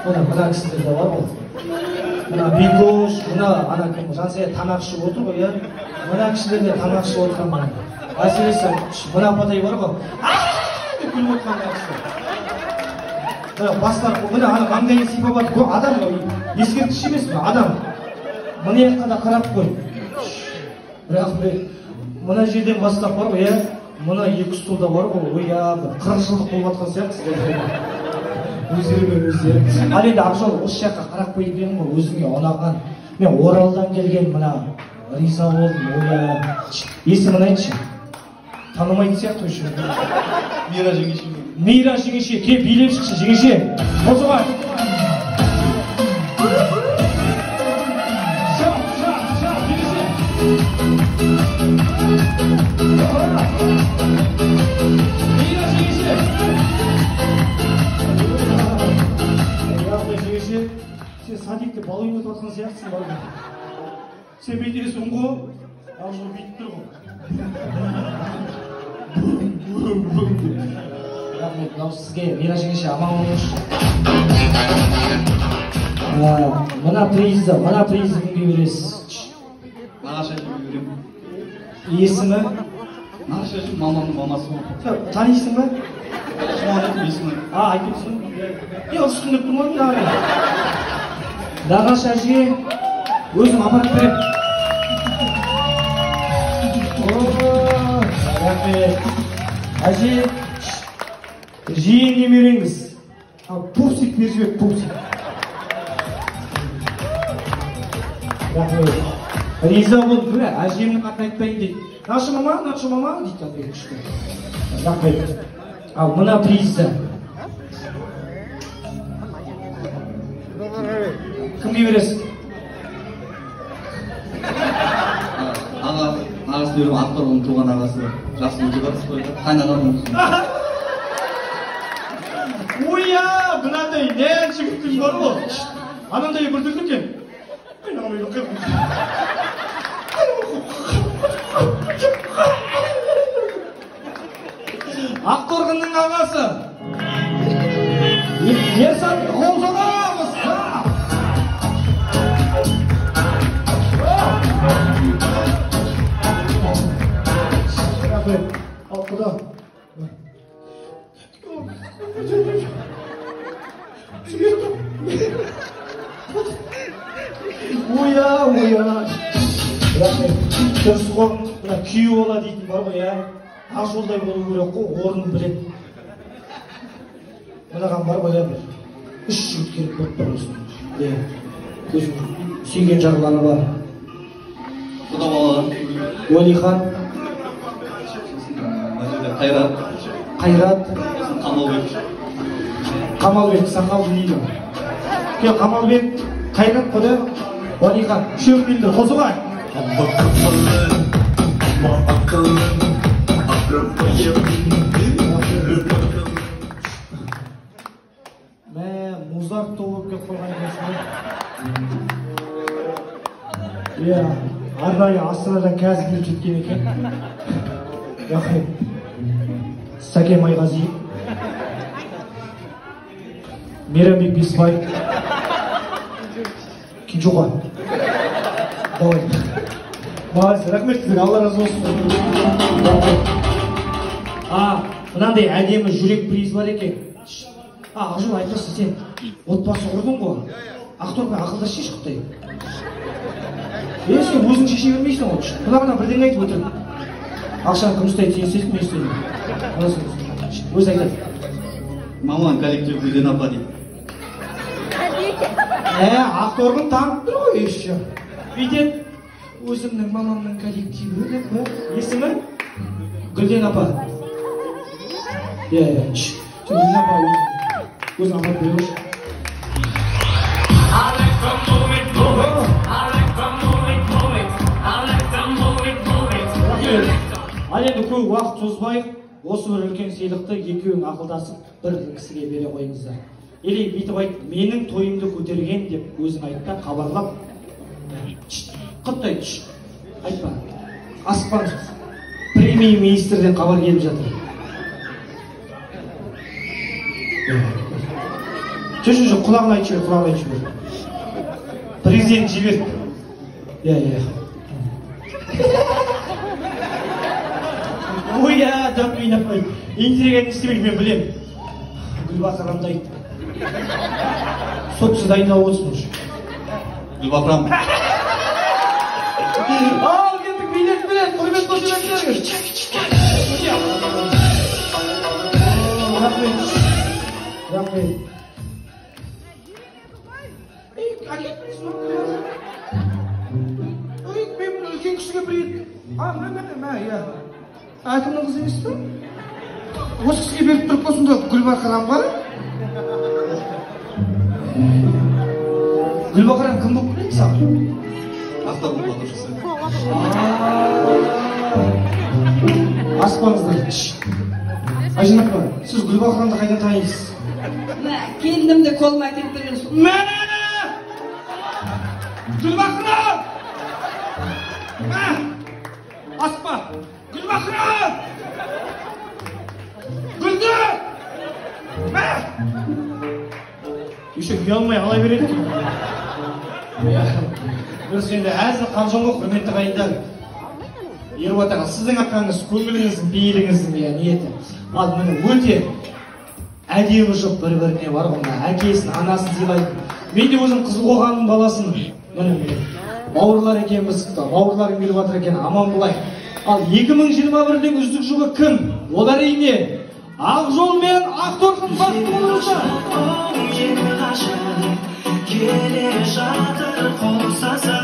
мына кісілерде бар ғой. Мына Бекош, мына ана кім Жансая тамақ ішіп отыр ғой, иә. Мына кісілерде тамақ ішіп отырған мына. Әсіресе мына апатай бар ғой. Деп күліп отырған кісі. Бастар, мына ана маңдайын сипап атып, адам ескерткіш емес пе, адам. Мына жаққа да қарап қой. Бірақ мына жерден бастап бар ғой, иә. Мына екі столда бар ғой, ой, 40 жылдық болып жатқан сияқты. Өздерімен өздері. Ал енді Ақжол осы жаққа қарап қойып едім ғой, өзіңе ұнаған. Мен Оралдан келген мына риза болдым. Ой, есімін айтшы. Танымайтын сияқты өші. Мира жеңеше. Мира жеңеше, кеп билеп шықшы жеңеше. Қозуға. Сен садикте бал ойнап жатқан сияқтысың бар ғой. Сен бүйтесің ғой, Ақжол бүйтіп тұр ғой. Рахмет, мынау сізге Мира жеңеше аман болыңызшы. Мына призді кімге бересіз? Нағашы әжеме беремін. Есімі? Нағашы әжем мамамның мамасы ғой. Танисың ба? Соған есімі. Айтыпсың? Ұрыстың деп тұрмадың да. Нағашы әже, өзім апарып берем. Рахмет. Әже, жиен немереңіз. Пупсик берсек, пупсик. Рахмет. Риза болдым, әжемнің атын айтпайын дейді. Нашы мама дейді. Рахмет. Ал мына призді. Кімге бересің? Ағасы берем, Ақторғын туған ағасы. Жақсы музыкасы қойды. Қайнағаның. Ойя, мынандай нән жігіттің бар ғой. Анандай бір дүрді екен. Ақторғынның ағасы. Ерсан Қолжанамыз. Ал құда. Оя. Рахмет. Дұрыс қой, мына күйеу бола дейтін бар ғой, иә. Ақжолдай болу керек қой, орнын біледі. Мынаған бар ғой, иә. 3 жігіт керек болып бар осының. Өзім сүйген жарлары бар. Құда баладан. Уәлихан. Қайрат. Қамалбек, сақалды дейді. Қамалбек, Қайрат құда, Уәлихан. Үшеуін білді, қосуға. Музарт тоғып кеп қойған екенсің. Арнайы Астанадан қазір келіп жеткен екен. Рахмет. Сәкен Майғазиев. Мейрамбек Бесбаев. Кинжоға. Давай. Мағазы, рахмет сізге, Алла разы болсын. Мынандай әдемі жүрек приз бар екен. Ақжол айтпасы, сен отбасы құрдың ғой. Ақторғын ақылда шеш құттай. Сен өзің шеше бермейсің ғой. Мына бірден айтып өтір. Ақшаны кім ұстайды, сен істейсің, мен істеймін. Өз айтады. Маман коллектив Гүлден апа дейді. Ақторғын танып тұр ғой еще. Бүйтеді, өзімнің мамамның коллективі деп бі. Есімі? Гүлден апа. Гүлден апа өзін апарып беріңіз. Ал енді көп уақыт созбайық, осы бір үлкен сыйлықты екеуің ақылдасып бір кісіге бере қойыңыздар. Или бүйтіп айт, менің тойымды көтерген деп өзің айтта хабарлап. Құттай түш. Айтпа. Асықпаңыз. Премьер-министрден хабар келіп жатыр. Жоқ, құлағын айтшы бер, құлағын айтшы бер. Президент жіберді. Иә. Ой, дұрып апай. Интриганы істемейді, мен білем. Гүлбақырам дайын. Сотсыз дайындап отырсын уже. Гүлбақырам. Ал, кеттік, билет, құрмет қошеметтеріңіз. Рахмет. Мен үлкен кісіге бір иә. Әкімнің қызы емес пе? Осы кісіге беріп тұрып осында Гүлбақырамға? Гүлбақырам кім болып келеді саған? Автобус батыршысы. Аспаңыздар. Айжан апа, сіз Гүлбақырамды қайдан танисыз? Келінімді қолыма әкеліп берген сол. Гүлбақырам! Аспа! Гүлбақырам! Гүлді! Еще ұялмай ала береді екен. Біз енді әзір қалжың ғой, құрметті қайындар. Ерболат аға, сіздің ақаңыз, көңіліңіздің, бейіліңіздің ниеті. Ал міне өте әдемі жұп бір-біріне бар ғой, әкесін, анасын сыйлайтын. Мен де өзім Қызылқоғанның баласымын. Міне бауырлар екенбіз, бауырларың келіп жатыр екен, аман болайық. Ал 2021-дің үздік жұбы кім? Ол әрине Ақжол мен Ақтоқтың басты болушы. Келе жатыр қол сазы